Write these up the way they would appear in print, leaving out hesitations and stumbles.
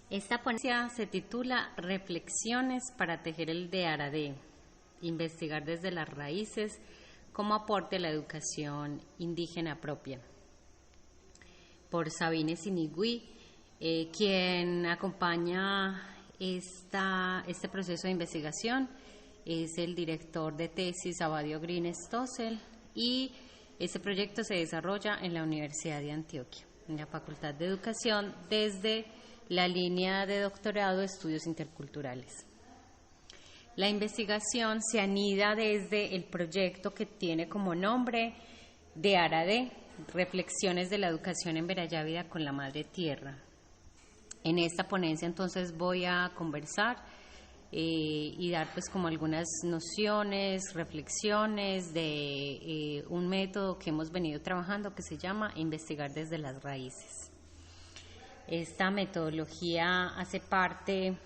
Esta ponencia se titula Reflexiones para tejer el de Aradé, investigar desde las raíces cómo aporte la educación indígena propia, por Sabine Sinigui, quien acompaña este proceso de investigación. Es el director de tesis Abadio Green Stossel y este proyecto se desarrolla en la Universidad de Antioquia, en la Facultad de Educación, desde la línea de doctorado de Estudios Interculturales. La investigación se anida desde el proyecto que tiene como nombre de Aradé, Reflexiones de la Educación en Verayávida con la Madre Tierra. En esta ponencia entonces voy a conversar y dar pues como algunas nociones, reflexiones de un método que hemos venido trabajando que se llama investigar desde las raíces. Esta metodología hace parte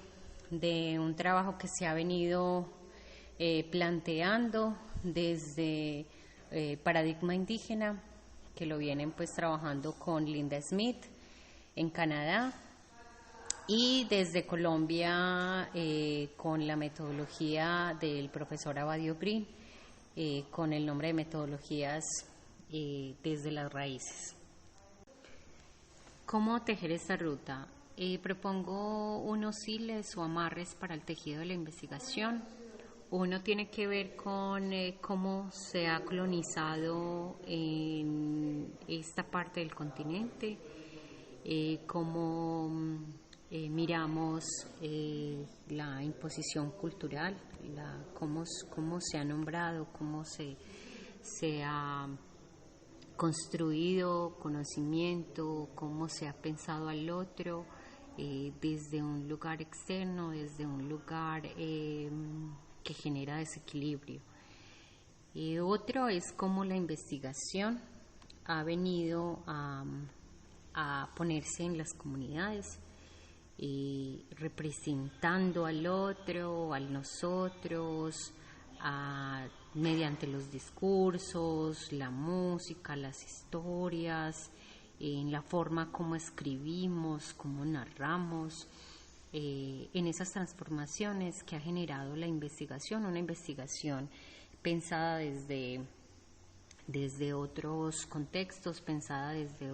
de un trabajo que se ha venido planteando desde Paradigma Indígena, que lo vienen pues trabajando con Linda Smith en Canadá, y desde Colombia con la metodología del profesor Abadio Green, con el nombre de metodologías desde las raíces. ¿Cómo tejer esta ruta? Propongo unos hiles o amarres para el tejido de la investigación. Uno tiene que ver con cómo se ha colonizado en esta parte del continente, cómo miramos la imposición cultural, cómo se ha nombrado, cómo se ha construido conocimiento, cómo se ha pensado al otro desde un lugar externo, desde un lugar que genera desequilibrio. Otro es cómo la investigación ha venido a ponerse en las comunidades, representando al otro, al nosotros, mediante los discursos, la música, las historias, en la forma como escribimos, como narramos, en esas transformaciones que ha generado la investigación, una investigación pensada desde otros contextos, pensada desde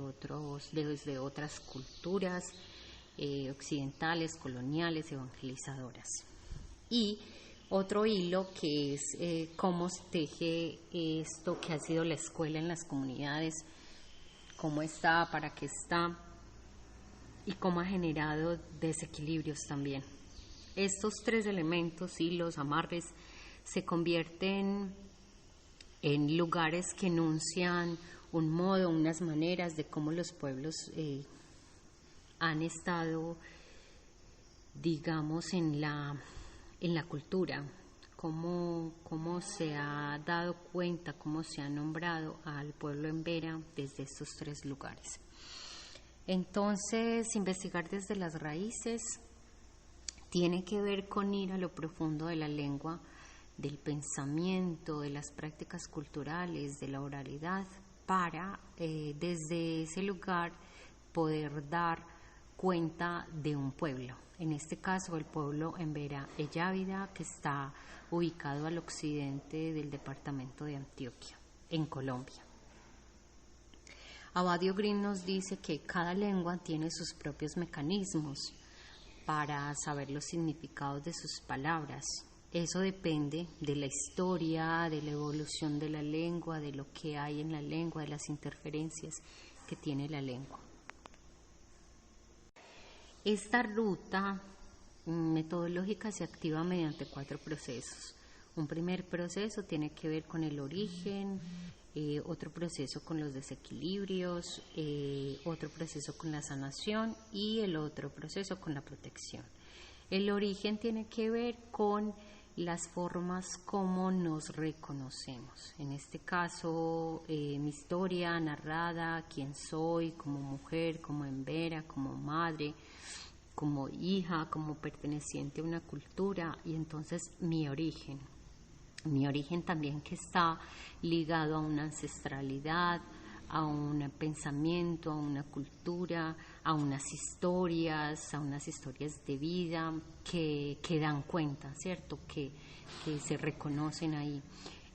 otras culturas occidentales, coloniales, evangelizadoras. Y otro hilo que es cómo se teje esto que ha sido la escuela en las comunidades, cómo está, para qué está y cómo ha generado desequilibrios también. Estos tres elementos, hilos, amarres, se convierten en lugares que enuncian un modo, unas maneras de cómo los pueblos han estado, digamos, en la cultura, cómo se ha dado cuenta, cómo se ha nombrado al pueblo embera desde estos tres lugares. Entonces, investigar desde las raíces tiene que ver con ir a lo profundo de la lengua, del pensamiento, de las prácticas culturales, de la oralidad, para desde ese lugar poder dar cuenta de un pueblo, en este caso el pueblo embera Eyávida, que está ubicado al occidente del departamento de Antioquia, en Colombia. Abadio Green nos dice que cada lengua tiene sus propios mecanismos para saber los significados de sus palabras. Eso depende de la historia, de la evolución de la lengua, de lo que hay en la lengua, de las interferencias que tiene la lengua. Esta ruta metodológica se activa mediante 4 procesos. Un primer proceso tiene que ver con el origen, otro proceso con los desequilibrios, otro proceso con la sanación y el otro proceso con la protección. El origen tiene que ver con las formas como nos reconocemos. En este caso, mi historia narrada, quién soy como mujer, como embera, como madre, como hija, como perteneciente a una cultura, y entonces mi origen también que está ligado a una ancestralidad, a un pensamiento, a una cultura, a unas historias de vida que dan cuenta, ¿cierto? Que se reconocen ahí.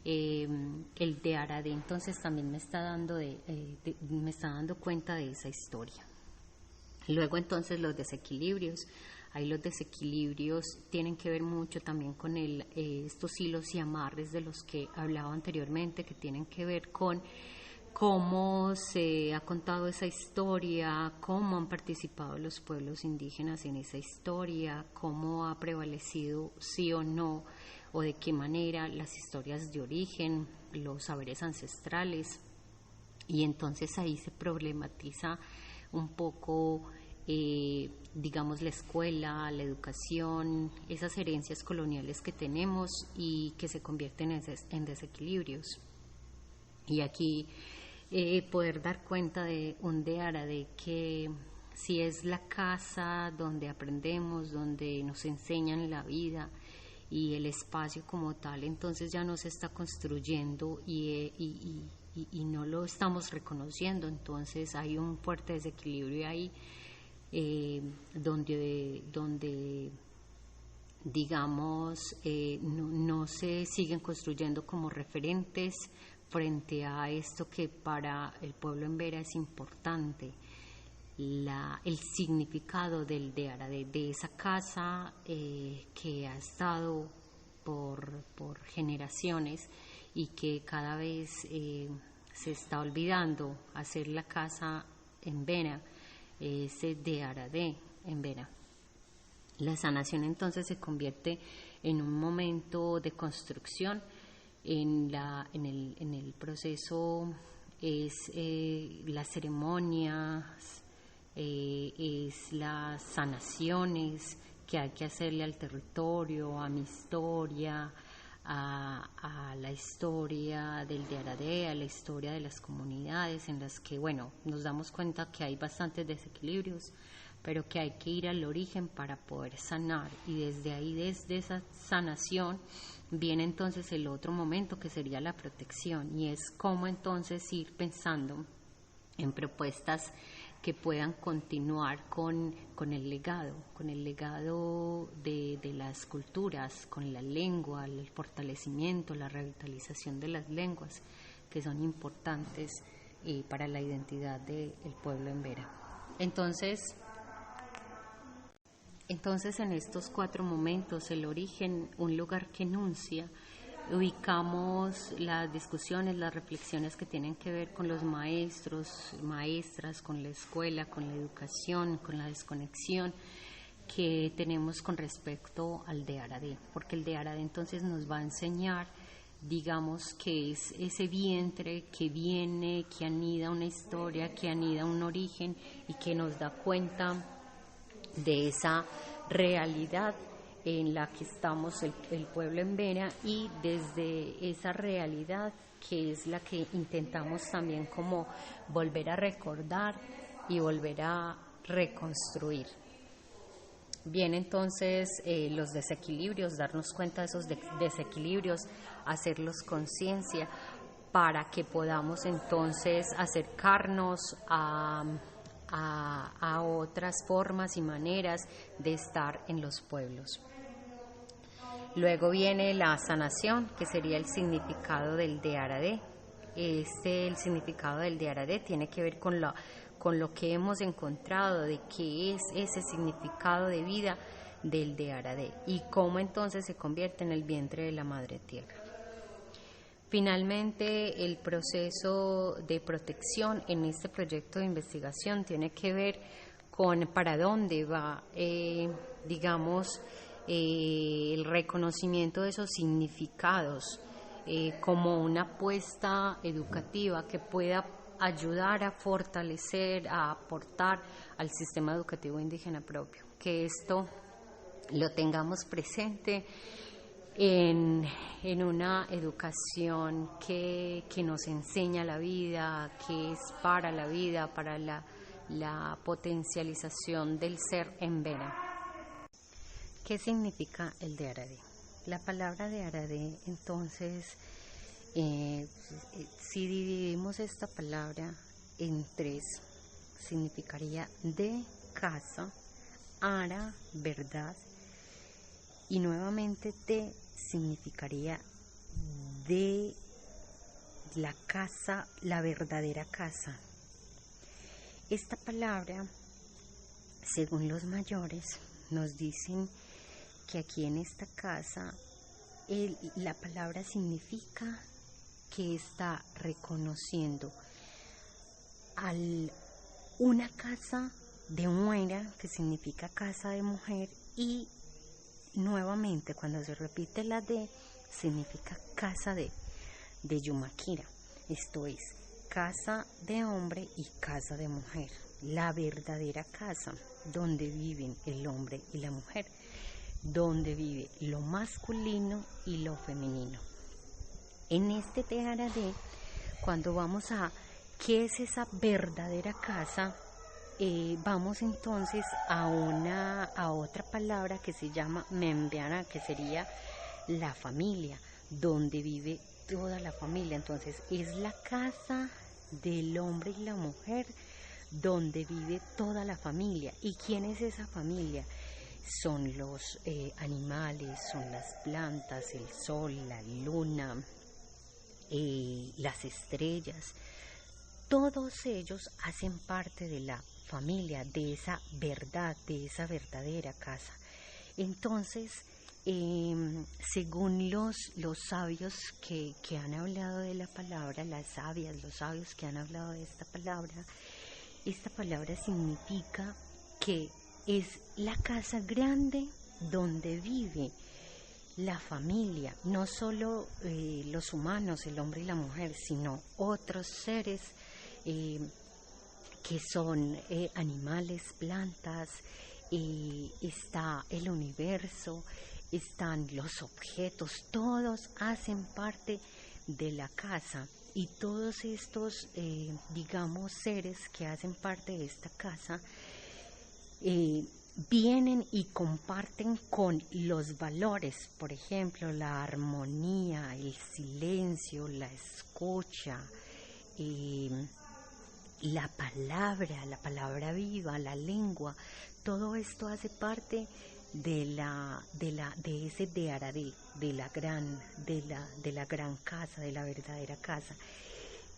El de Aradé entonces también me está dando cuenta de esa historia. Luego entonces los desequilibrios. Ahí los desequilibrios tienen que ver mucho también con estos hilos y amarres de los que hablaba anteriormente, que tienen que ver con cómo se ha contado esa historia, cómo han participado los pueblos indígenas en esa historia, cómo ha prevalecido sí o no, o de qué manera las historias de origen, los saberes ancestrales. Y entonces ahí se problematiza un poco, digamos, la escuela, la educación, esas herencias coloniales que tenemos y que se convierten en desequilibrios. Y aquí poder dar cuenta de un de Aradé que si es la casa donde aprendemos, donde nos enseñan la vida y el espacio como tal, entonces ya no se está construyendo y no lo estamos reconociendo. Entonces hay un fuerte desequilibrio ahí, donde digamos no se siguen construyendo como referentes frente a esto que para el pueblo embera es importante, el significado del de Aradé, de esa casa que ha estado por generaciones y que cada vez se está olvidando hacer la casa embera, ese de Aradé embera. La sanación entonces se convierte en un momento de construcción. En el proceso es las ceremonias, es las sanaciones que hay que hacerle al territorio, a mi historia, a la historia del de Aradé, a la historia de las comunidades en las que, bueno, nos damos cuenta que hay bastantes desequilibrios, pero que hay que ir al origen para poder sanar, y desde ahí, desde esa sanación, viene entonces el otro momento que sería la protección, y es cómo entonces ir pensando en propuestas que puedan continuar con el legado de las culturas, con la lengua, el fortalecimiento, la revitalización de las lenguas, que son importantes para la identidad del pueblo embera. Entonces en estos 4 momentos, el origen, un lugar que enuncia, ubicamos las discusiones, las reflexiones que tienen que ver con los maestros, maestras, con la escuela, con la educación, con la desconexión que tenemos con respecto al de Aradé, porque el de Aradé entonces nos va a enseñar, digamos, que es ese vientre que viene, que anida una historia, que anida un origen y que nos da cuenta de esa realidad en la que estamos el pueblo embera, y desde esa realidad que es la que intentamos también como volver a recordar y volver a reconstruir. Bien, entonces los desequilibrios, darnos cuenta de esos desequilibrios, hacerlos conciencia para que podamos entonces acercarnos a otras formas y maneras de estar en los pueblos. Luego viene la sanación, que sería el significado del de Aradé. El significado del de Aradé tiene que ver con lo que hemos encontrado, de qué es ese significado de vida del de Aradé y cómo entonces se convierte en el vientre de la Madre Tierra. Finalmente, el proceso de protección en este proyecto de investigación tiene que ver con para dónde va, digamos, el reconocimiento de esos significados como una apuesta educativa que pueda ayudar a fortalecer, a aportar al sistema educativo indígena propio. Que esto lo tengamos presente en una educación que nos enseña la vida, que es para la vida, para la potencialización del ser embera. ¿Qué significa el de Aradé? La palabra de Aradé, entonces, si dividimos esta palabra en 3, significaría de casa, Ara, verdad, y nuevamente de significaría de la casa, la verdadera casa. Esta palabra, según los mayores, nos dicen que aquí en esta casa la palabra significa que está reconociendo una casa de muera, que significa casa de mujer, y nuevamente cuando se repite la de, significa casa de Yumakira, esto es, casa de hombre y casa de mujer, la verdadera casa donde viven el hombre y la mujer, donde vive lo masculino y lo femenino. En este Teharadé, cuando vamos a ¿qué es esa verdadera casa? Vamos entonces a otra palabra que se llama Membeana, que sería la familia, donde vive toda la familia. Entonces es la casa del hombre y la mujer donde vive toda la familia. ¿Y quién es esa familia? Son los animales, son las plantas, el sol, la luna, las estrellas. Todos ellos hacen parte de la familia, de esa verdad, de esa verdadera casa. Entonces, según los sabios que han hablado de la palabra, las sabias, los sabios que han hablado de esta palabra significa que es la casa grande donde vive la familia, no solo los humanos, el hombre y la mujer, sino otros seres que son animales, plantas, está el universo, están los objetos, todos hacen parte de la casa, y todos estos, digamos, seres que hacen parte de esta casa vienen y comparten con los valores, por ejemplo, la armonía, el silencio, la escucha, la palabra viva, la lengua. Todo esto hace parte de ese Teharadé, de la gran casa, de la verdadera casa.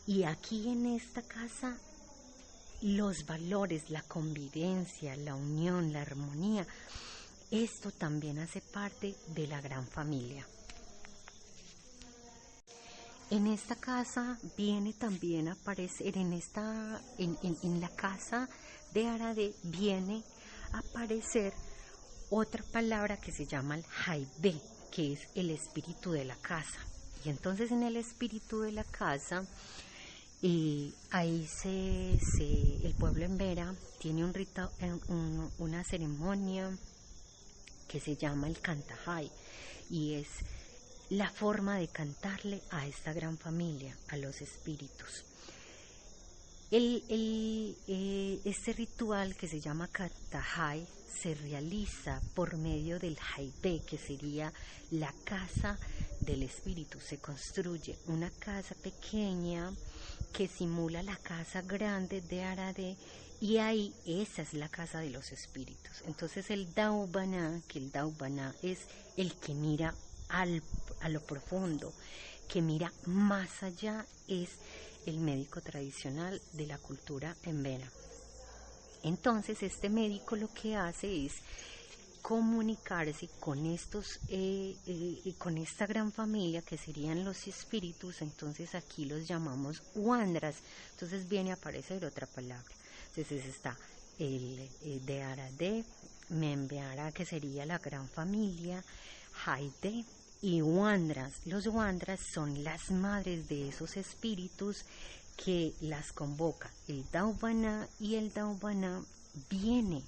Y aquí en esta casa, los valores, la convivencia, la unión, la armonía, esto también hace parte de la gran familia. En esta casa viene también a aparecer, en la casa de Aradé viene a aparecer otra palabra que se llama el Haibé, que es el espíritu de la casa. Y entonces en el espíritu de la casa, ahí el pueblo embera tiene un rito, una ceremonia que se llama el Cantahai, y es la forma de cantarle a esta gran familia, a los espíritus. Este ritual que se llama Cantahai se realiza por medio del Haibé, que sería la casa del espíritu. Se construye una casa pequeña que simula la casa grande de Aradé, y ahí esa es la casa de los espíritus. Entonces el Daubana, que el Daubana es el que mira a lo profundo, que mira más allá, es el médico tradicional de la cultura embera. Entonces este médico lo que hace es comunicarse con con esta gran familia que serían los espíritus. Entonces aquí los llamamos Wandras. Entonces viene a aparecer otra palabra. Entonces está el de Aradé, Membeara, que sería la gran familia, Haide y Wandras. Los Wandras son las madres de esos espíritus que las convoca el Daubana, y el Daubana viene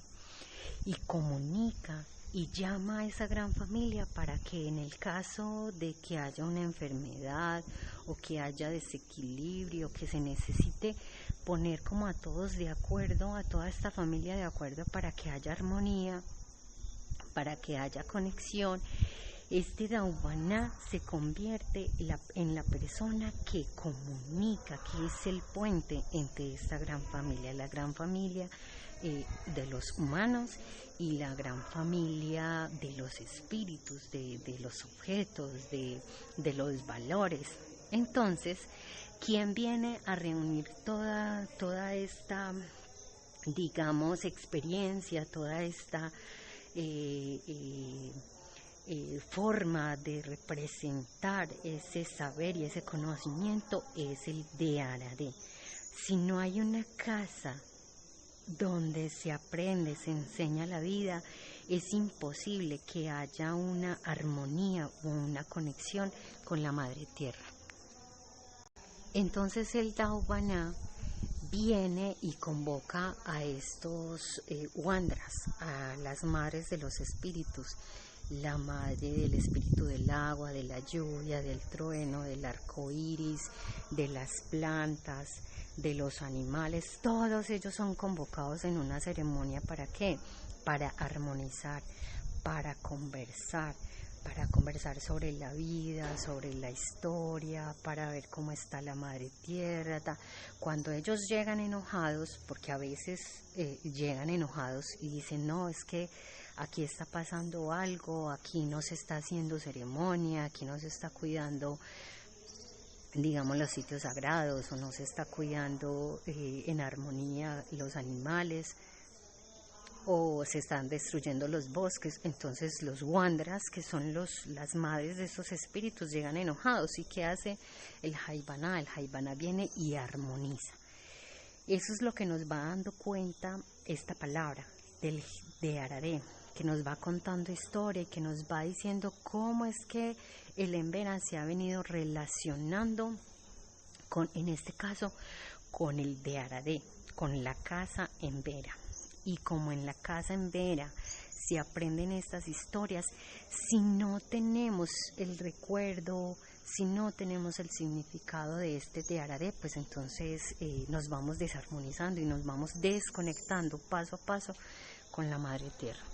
y comunica y llama a esa gran familia para que en el caso de que haya una enfermedad o que haya desequilibrio, que se necesite poner como a todos de acuerdo, a toda esta familia de acuerdo, para que haya armonía, para que haya conexión, Este Daubaná se convierte en la persona que comunica, que es el puente entre esta gran familia, la gran familia de los humanos y la gran familia de los espíritus, de los objetos, de los valores. Entonces, ¿quién viene a reunir toda esta, digamos, experiencia, toda esta forma de representar ese saber y ese conocimiento? Es el Dearadé. Si no hay una casa donde se aprende, se enseña la vida, es imposible que haya una armonía o una conexión con la Madre Tierra. Entonces el Daubaná viene y convoca a estos Wandras, a las madres de los espíritus, la madre del espíritu del agua, de la lluvia, del trueno, del arco iris, de las plantas, de los animales. Todos ellos son convocados en una ceremonia. ¿Para qué? Para armonizar, para conversar sobre la vida, sobre la historia, para ver cómo está la Madre Tierra. Cuando ellos llegan enojados, porque a veces llegan enojados y dicen, no, es que aquí está pasando algo, aquí no se está haciendo ceremonia, aquí no se está cuidando, digamos, los sitios sagrados, o no se está cuidando en armonía los animales, o se están destruyendo los bosques. Entonces los Wandras, que son las madres de esos espíritus, llegan enojados. ¿Y qué hace el Jaibaná? El Jaibaná viene y armoniza. Eso es lo que nos va dando cuenta esta palabra del Dearadé, que nos va contando historia y que nos va diciendo cómo es que el Embera se ha venido relacionando con, en este caso, con el Dearadé, con la casa Embera. Y como en la casa Embera se aprenden estas historias, si no tenemos el recuerdo, si no tenemos el significado de este Dearadé, pues entonces nos vamos desarmonizando y nos vamos desconectando paso a paso con la Madre Tierra.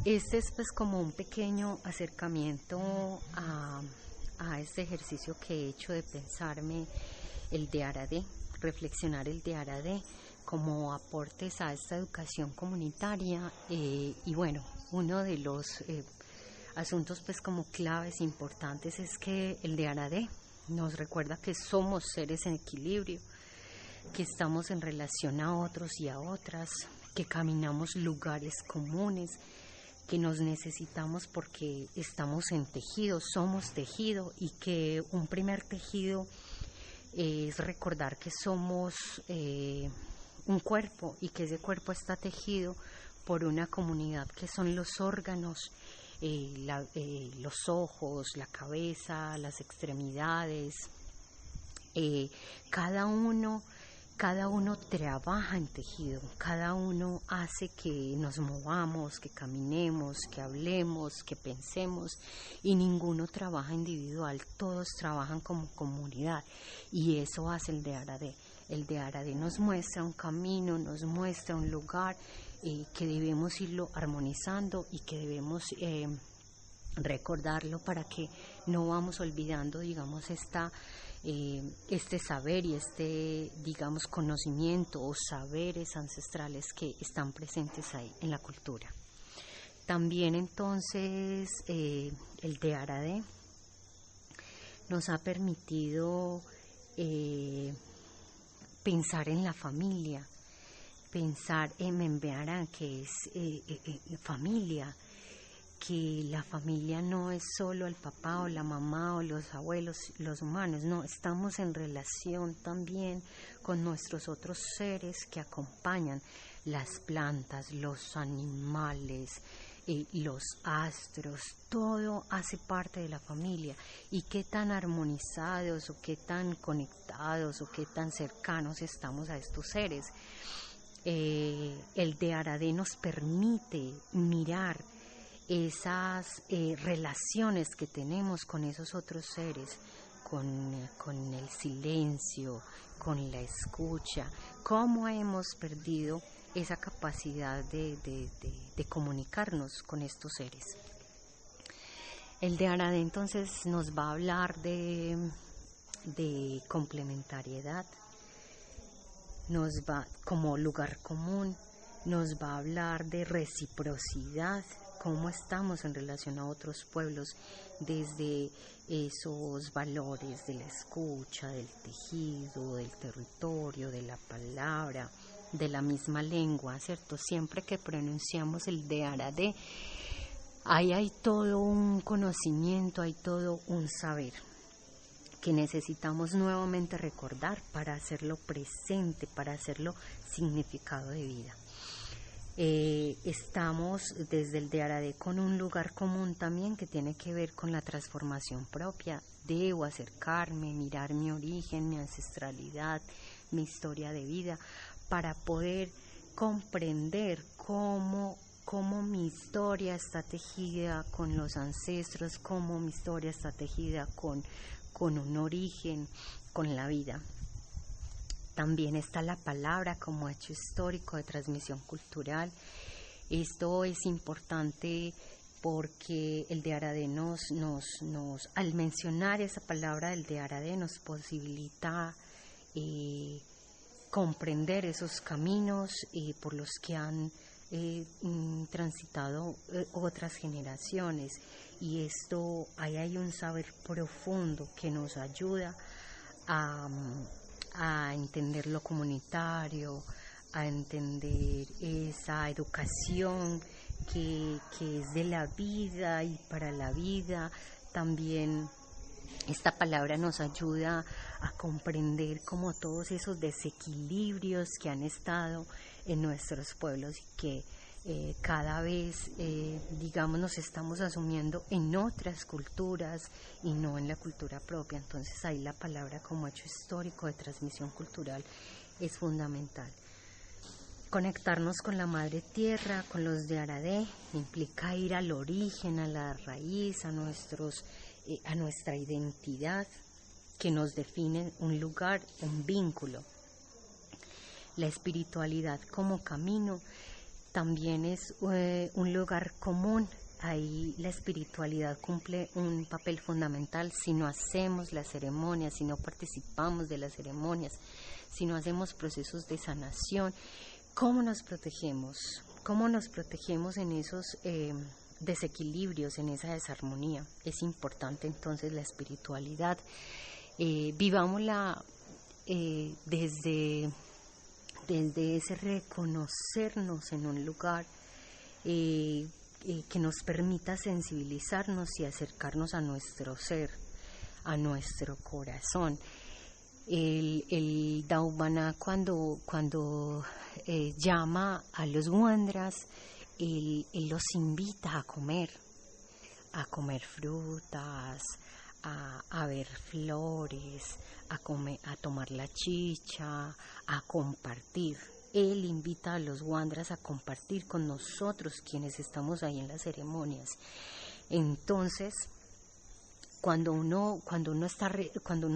Este es pues como un pequeño acercamiento a este ejercicio que he hecho de pensarme el Dearadé, reflexionar el Dearadé como aportes a esta educación comunitaria. Y bueno, uno de los asuntos pues como claves importantes es que el Dearadé nos recuerda que somos seres en equilibrio, que estamos en relación a otros y a otras, que caminamos lugares comunes, que nos necesitamos porque estamos en tejido, somos tejido, y que un primer tejido es recordar que somos un cuerpo y que ese cuerpo está tejido por una comunidad que son los órganos, los ojos, la cabeza, las extremidades. Cada uno trabaja en tejido, cada uno hace que nos movamos, que caminemos, que hablemos, que pensemos, y ninguno trabaja individual, todos trabajan como comunidad, y eso hace el Dearadé. El Dearadé nos muestra un camino, nos muestra un lugar que debemos irlo armonizando y que debemos recordarlo para que no vamos olvidando, digamos, este saber y digamos, conocimiento o saberes ancestrales que están presentes ahí en la cultura. También entonces el Dearadé nos ha permitido pensar en la familia, pensar en Membearán, que es familia, que la familia no es solo el papá o la mamá o los abuelos, los humanos, no, estamos en relación también con nuestros otros seres que acompañan, las plantas, los animales, los astros, todo hace parte de la familia. Y qué tan armonizados o qué tan conectados o qué tan cercanos estamos a estos seres. El Dearadé nos permite mirar esas relaciones que tenemos con esos otros seres, con el silencio, con la escucha, cómo hemos perdido esa capacidad de comunicarnos con estos seres. El de Aradé entonces nos va a hablar de complementariedad, nos va como lugar común, nos va a hablar de reciprocidad, cómo estamos en relación a otros pueblos desde esos valores de la escucha, del tejido, del territorio, de la palabra, de la misma lengua, ¿cierto? Siempre que pronunciamos el de Aradé, ahí hay todo un conocimiento, hay todo un saber que necesitamos nuevamente recordar para hacerlo presente, para hacerlo significado de vida. Estamos desde el de Aradé con un lugar común también que tiene que ver con la transformación propia. Debo acercarme, mirar mi origen, mi ancestralidad, mi historia de vida, para poder comprender cómo mi historia está tejida con los ancestros, cómo mi historia está tejida con un origen, con la vida. También está la palabra como hecho histórico de transmisión cultural. Esto es importante porque el de Aradé al mencionar esa palabra del de Aradé nos posibilita comprender esos caminos por los que han transitado otras generaciones, y esto ahí hay un saber profundo que nos ayuda a entender lo comunitario, a entender esa educación que es de la vida y para la vida. También esta palabra nos ayuda a comprender como todos esos desequilibrios que han estado en nuestros pueblos y que cada vez, digamos, nos estamos asumiendo en otras culturas y no en la cultura propia. Entonces ahí la palabra como hecho histórico de transmisión cultural es fundamental. Conectarnos con la madre tierra, con los de Aradé, implica ir al origen, a la raíz, a nuestra identidad que nos define un lugar, un vínculo. La espiritualidad como camino también es un lugar común. Ahí la espiritualidad cumple un papel fundamental. Si no hacemos las ceremonias, si no participamos de las ceremonias, si no hacemos procesos de sanación, ¿cómo nos protegemos? ¿Cómo nos protegemos en esos desequilibrios, en esa desarmonía? Es importante entonces la espiritualidad. Vivámosla desde ese reconocernos en un lugar que nos permita sensibilizarnos y acercarnos a nuestro ser, a nuestro corazón. El Daubana cuando llama a los Wandras, él los invita a comer frutas, a ver flores, a tomar la chicha, a compartir. Él invita a los Wandras a compartir con nosotros quienes estamos ahí en las ceremonias. Entonces, cuando uno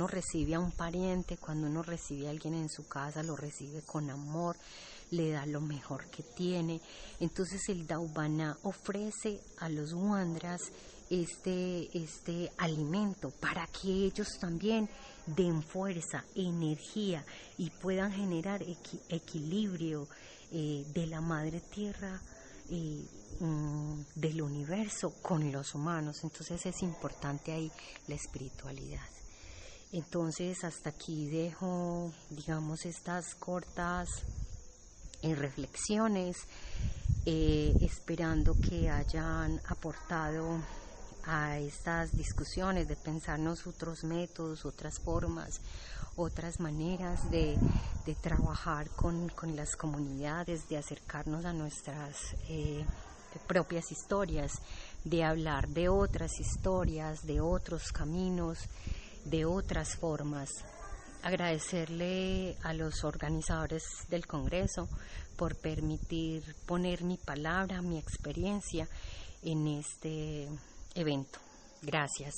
recibe a un pariente, cuando uno recibe a alguien en su casa, lo recibe con amor, le da lo mejor que tiene. Entonces el Daubana ofrece a los Wandras este alimento para que ellos también den fuerza, energía y puedan generar equilibrio de la madre tierra, del universo con los humanos. Entonces es importante ahí la espiritualidad. Entonces hasta aquí dejo, digamos, estas cortas reflexiones, esperando que hayan aportado a estas discusiones de pensarnos otros métodos, otras formas, otras maneras de trabajar con las comunidades, de acercarnos a nuestras propias historias, de hablar de otras historias, de otros caminos, de otras formas. Agradecerle a los organizadores del Congreso por permitir poner mi palabra, mi experiencia en este evento. Gracias.